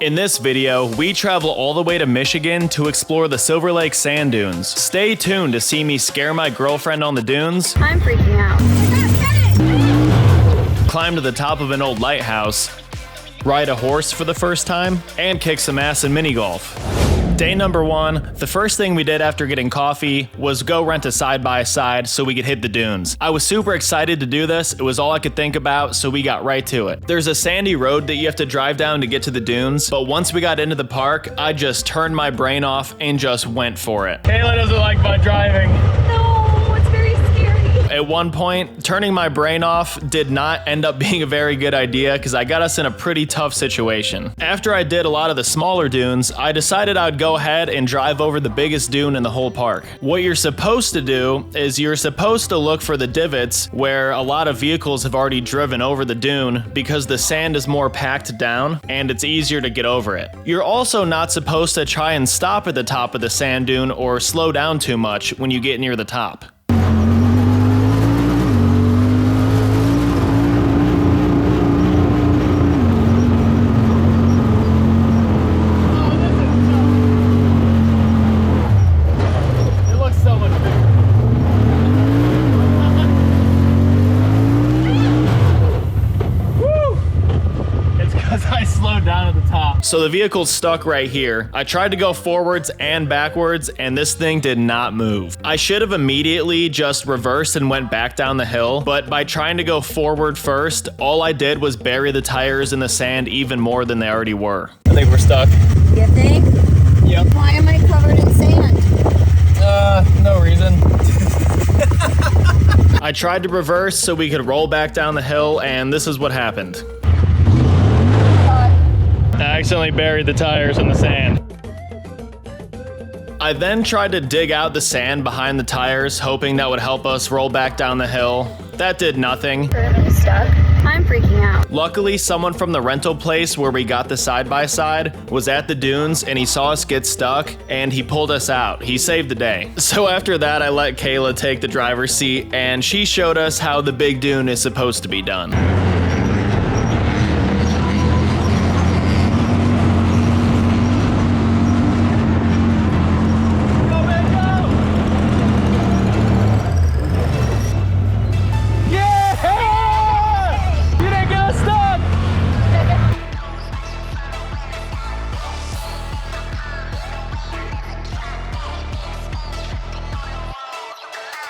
In this video, we travel all the way to Michigan to explore the Silver Lake sand dunes. Stay tuned to see me scare my girlfriend on the dunes. I'm freaking out. Climb to the top of an old lighthouse, ride a horse for the first time, and kick some ass in mini golf. Day number 1, the first thing we did after getting coffee was go rent a side-by-side so we could hit the dunes. I was super excited to do this. It was all I could think about, so we got right to it. There's a sandy road that you have to drive down to get to the dunes, but once we got into the park, I just turned my brain off and just went for it. Kayla doesn't like my driving. No, it's very scary. At one point, turning my brain off did not end up being a very good idea because I got us in a pretty tough situation. After I did a lot of the smaller dunes, I decided I'd go ahead and drive over the biggest dune in the whole park. What you're supposed to do is you're supposed to look for the divots where a lot of vehicles have already driven over the dune because the sand is more packed down and it's easier to get over it. You're also not supposed to try and stop at the top of the sand dune or slow down too much when you get near the top. So the vehicle's stuck right here. I tried to go forwards and backwards, and this thing did not move. I should have immediately just reversed and went back down the hill, but by trying to go forward first, all I did was bury the tires in the sand even more than they already were. I think we're stuck. You think? Yep. Why am I covered in sand? No reason. I tried to reverse so we could roll back down the hill, and this is what happened. I accidentally buried the tires in the sand. I then tried to dig out the sand behind the tires, hoping that would help us roll back down the hill. That did nothing. Currently stuck. I'm freaking out. Luckily, someone from the rental place where we got the side-by-side was at the dunes and he saw us get stuck and he pulled us out. He saved the day. So after that, I let Kayla take the driver's seat and she showed us how the big dune is supposed to be done.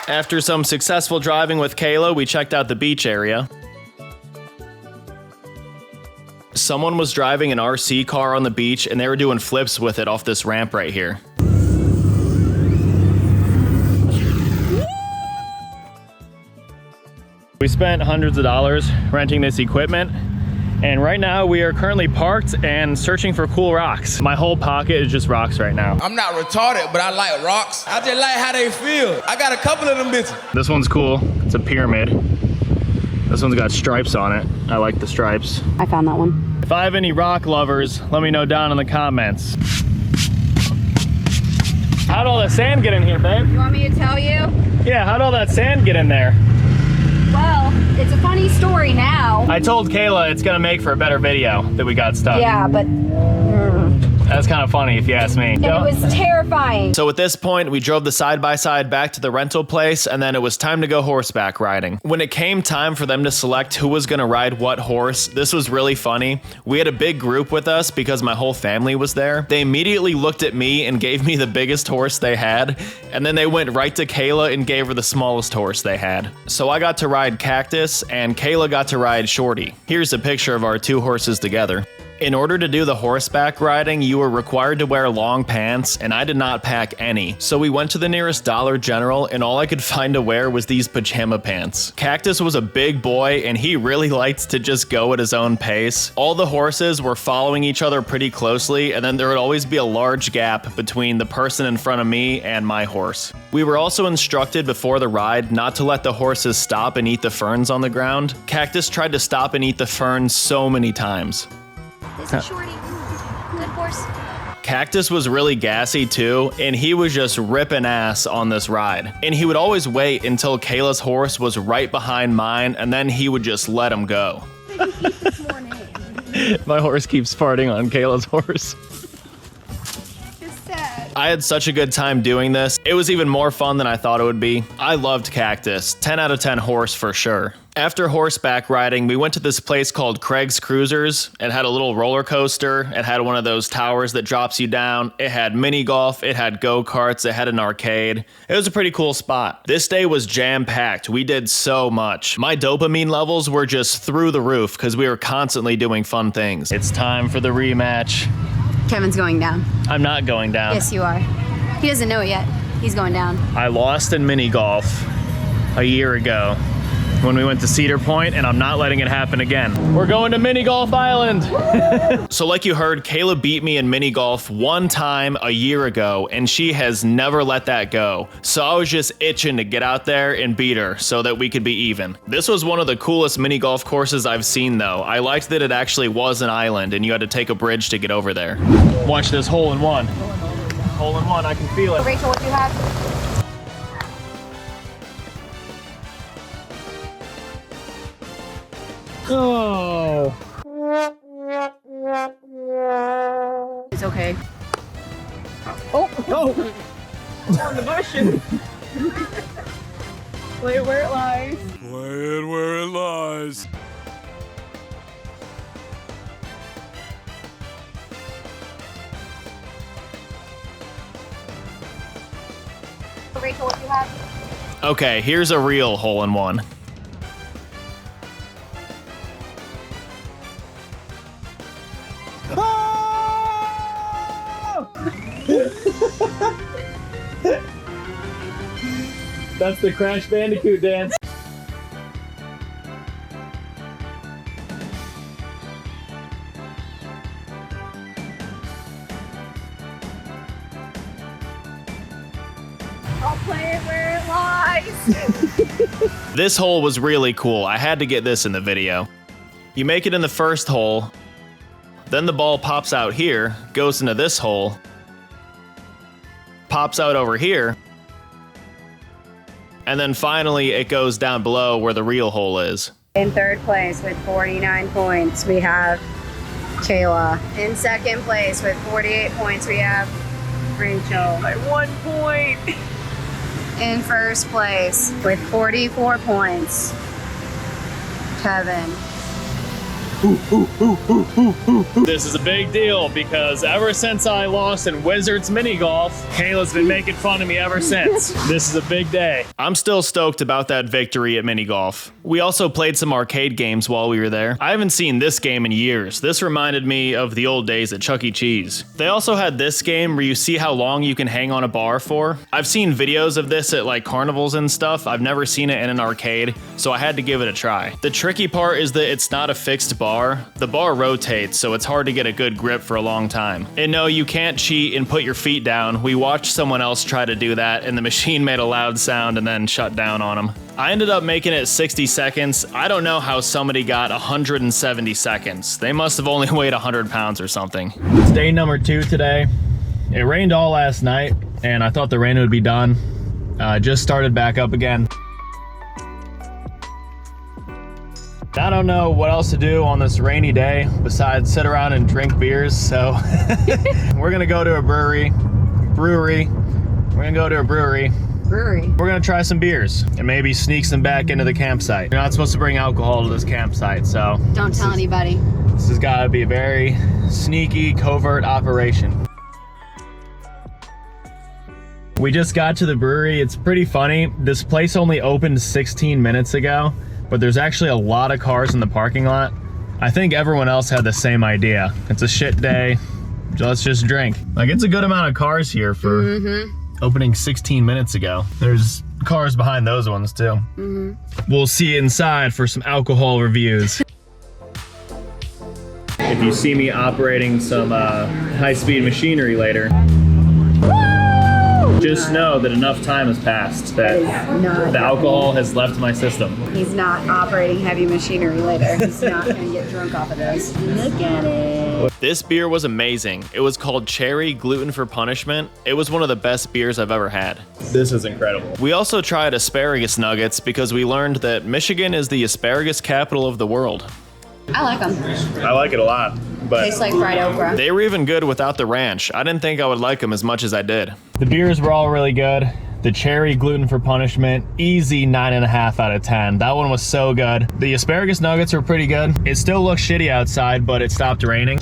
After some successful driving with Kayla, we checked out the beach area. Someone was driving an RC car on the beach and they were doing flips with it off this ramp right here. We spent hundreds of dollars renting this equipment. And right now we are currently parked and searching for cool rocks. My whole pocket is just rocks right now. I'm not retarded, but I like rocks. I just like how they feel. I got a couple of them bitches. This one's cool. It's a pyramid. This one's got stripes on it. I like the stripes. I found that one. If I have any rock lovers, let me know down in the comments. How'd all that sand get in here, babe? You want me to tell you? Yeah, how'd all that sand get in there? Well, it's a funny story now. I told Kayla it's gonna make for a better video that we got stuck. Yeah, but That's kind of funny if you ask me. it was terrifying. So at this point, we drove the side-by-side back to the rental place, and then it was time to go horseback riding. When it came time for them to select who was gonna ride what horse, this was really funny. We had a big group with us because my whole family was there. They immediately looked at me and gave me the biggest horse they had, and then they went right to Kayla and gave her the smallest horse they had. So I got to ride Cactus, and Kayla got to ride Shorty. Here's a picture of our two horses together. In order to do the horseback riding, you were required to wear long pants, and I did not pack any. So we went to the nearest Dollar General, and all I could find to wear was these pajama pants. Cactus was a big boy, and he really liked to just go at his own pace. All the horses were following each other pretty closely, and then there would always be a large gap between the person in front of me and my horse. We were also instructed before the ride not to let the horses stop and eat the ferns on the ground. Cactus tried to stop and eat the ferns so many times. This is Shorty. Good horse. Cactus was really gassy too, and he was just ripping ass on this ride. And he would always wait until Kayla's horse was right behind mine, and then he would just let him go. My horse keeps farting on Kayla's horse. It's sad. I had such a good time doing this. It was even more fun than I thought it would be. I loved Cactus. 10 out of 10 horse for sure. After horseback riding, we went to this place called Craig's Cruisers. It had a little roller coaster. It had one of those towers that drops you down. It had mini golf. It had go-karts. It had an arcade. It was a pretty cool spot. This day was jam-packed. We did so much. My dopamine levels were just through the roof because we were constantly doing fun things. It's time for the rematch. Kevin's going down. I'm not going down. Yes, you are. He doesn't know it yet. He's going down. I lost in mini golf a year ago when we went to Cedar Point, and I'm not letting it happen again. We're going to Mini Golf Island. So like you heard, Kayla beat me in mini golf one time a year ago, and she has never let that go. So I was just itching to get out there and beat her so that we could be even. This was one of the coolest mini golf courses I've seen though. I liked that it actually was an island and you had to take a bridge to get over there. Watch this hole in one. Hole in one, I can feel it. Rachel, what do you have? Oh. It's okay. Oh. On the bushes. Play it where it lies. Play it where it lies. Rachel, what do you have? Okay, here's a real hole in one. That's the Crash Bandicoot dance. I'll play it where it lies. This hole was really cool. I had to get this in the video. You make it in the first hole, then the ball pops out here, goes into this hole, pops out over here, and then finally it goes down below where the real hole is. In third place with 49 points, we have Kayla. In second place with 48 points, we have Rachel. By 1 point. In first place with 44 points, Kevin. This is a big deal because ever since I lost in Wizards mini golf, Kayla's been making fun of me ever since. This is a big day. I'm still stoked about that victory at mini golf. We also played some arcade games while we were there. I haven't seen this game in years. This reminded me of the old days at Chuck E. Cheese. They also had this game where you see how long you can hang on a bar for. I've seen videos of this at like carnivals and stuff. I've never seen it in an arcade, so I had to give it a try. The tricky part is that it's not a fixed bar. The bar rotates, so it's hard to get a good grip for a long time. And no, you can't cheat and put your feet down. We watched someone else try to do that, and the machine made a loud sound and then shut down on them. I ended up making it 60 seconds. I don't know how somebody got 170 seconds. They must have only weighed 100 pounds or something. It's day number 2 today. It rained all last night, and I thought the rain would be done. Just started back up again. I don't know what else to do on this rainy day besides sit around and drink beers, so we're gonna go to a brewery. We're gonna go to a brewery. We're gonna try some beers and maybe sneak some back into the campsite. You're not supposed to bring alcohol to this campsite, so. Don't tell anybody. This has gotta be a very sneaky, covert operation. We just got to the brewery. It's pretty funny. This place only opened 16 minutes ago, but there's actually a lot of cars in the parking lot. I think everyone else had the same idea. It's a shit day, let's just drink. Like, it's a good amount of cars here for opening 16 minutes ago. There's cars behind those ones too. We'll see you inside for some alcohol reviews. If you see me operating some high-speed machinery later, just know that enough time has passed that the alcohol has left my system. He's not operating heavy machinery later. He's not gonna get drunk off of this. Look at it. This beer was amazing. It was called Cherry Gluten for Punishment. It was one of the best beers I've ever had. This is incredible. We also tried asparagus nuggets because we learned that Michigan is the asparagus capital of the world. I like them. I like it a lot, but Tastes like fried okra. they were even good without the ranch. I didn't think I would like them as much as I did. The beers were all really good. The cherry gluten for punishment, easy 9.5 out of 10. That one was so good. The asparagus nuggets were pretty good. It still looks shitty outside, but it stopped raining.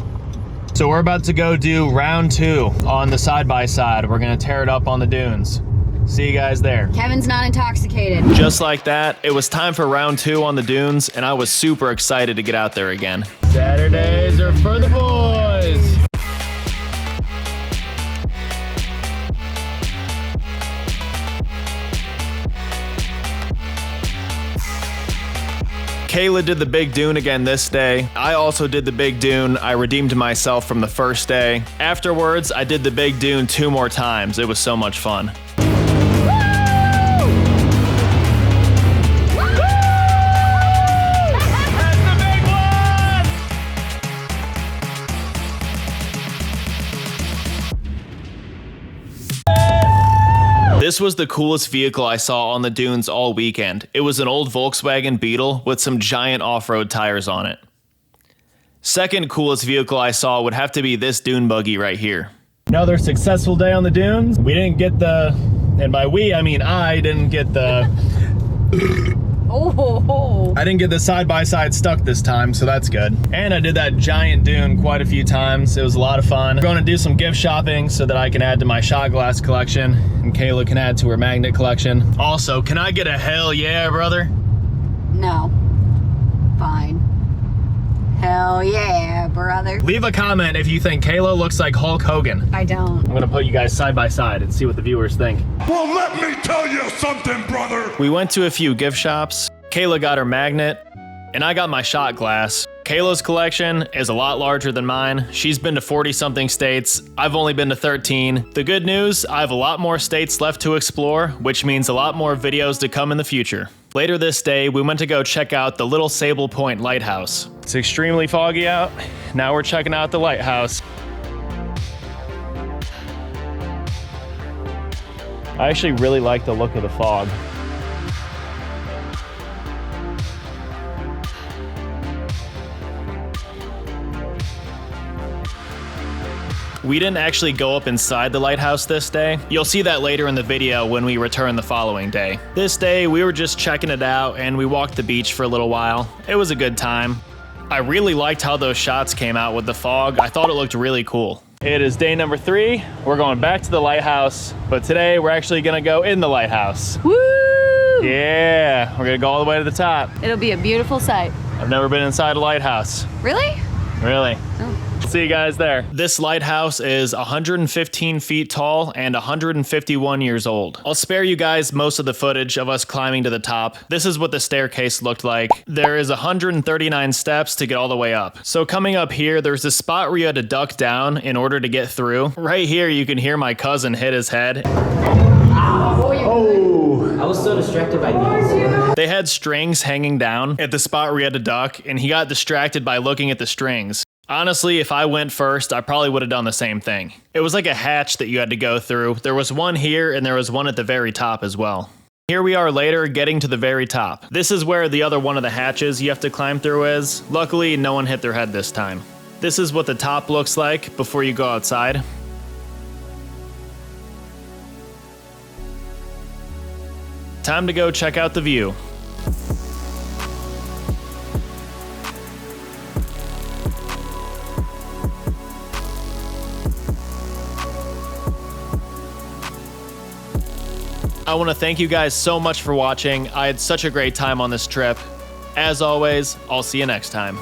So we're about to go do round 2 on the side-by-side. We're gonna tear it up on the dunes. See you guys there. Kevin's not intoxicated. Just like that, it was time for round 2 on the dunes, and I was super excited to get out there again. Saturdays are for the boys. Kayla did the big dune again this day. I also did the big dune. I redeemed myself from the first day. Afterwards, I did the big dune 2 more times. It was so much fun. This was the coolest vehicle I saw on the dunes all weekend. It was an old Volkswagen Beetle with some giant off-road tires on it. Second coolest vehicle I saw would have to be this dune buggy right here. Another successful day on the dunes. We didn't get the, and by we, I mean I didn't get the, I didn't get the side-by-side stuck this time, so that's good. And I did that giant dune quite a few times. It was a lot of fun. I'm going to do some gift shopping so that I can add to my shot glass collection and Kayla can add to her magnet collection. Also, can I get a hell yeah, brother? No. Fine. Hell yeah, brother. Leave a comment if you think Kayla looks like Hulk Hogan. I don't. I'm going to put you guys side by side and see what the viewers think. Well, let me tell you something, brother. We went to a few gift shops. Kayla got her magnet, and I got my shot glass. Kayla's collection is a lot larger than mine. She's been to 40-something states. I've only been to 13. The good news, I have a lot more states left to explore, which means a lot more videos to come in the future. Later this day, we went to go check out the little Sable Point Lighthouse. It's extremely foggy out. Now we're checking out the lighthouse. I actually really like the look of the fog. We didn't actually go up inside the lighthouse this day. You'll see that later in the video when we return the following day. This day, we were just checking it out and we walked the beach for a little while. It was a good time. I really liked how those shots came out with the fog. I thought it looked really cool. It is day number 3. We're going back to the lighthouse, but today we're actually gonna go in the lighthouse. Woo! Yeah, we're gonna go all the way to the top. It'll be a beautiful sight. I've never been inside a lighthouse. Really? Really? Oh. See you guys there. This lighthouse is 115 feet tall and 151 years old. I'll spare you guys most of the footage of us climbing to the top. This is what the staircase looked like. There is 139 steps to get all the way up. So coming up here, there's a spot where you had to duck down in order to get through. Right here, you can hear my cousin hit his head. Oh! I was so distracted by these. They had strings hanging down at the spot where you had to duck, and he got distracted by looking at the strings. Honestly, if I went first, I probably would have done the same thing. It was like a hatch that you had to go through. There was one here and there was one at the very top as well. Here we are later, getting to the very top. This is where the other one of the hatches you have to climb through is. Luckily, no one hit their head this time. This is what the top looks like before you go outside. Time to go check out the view. I want to thank you guys so much for watching. I had such a great time on this trip. As always, I'll see you next time.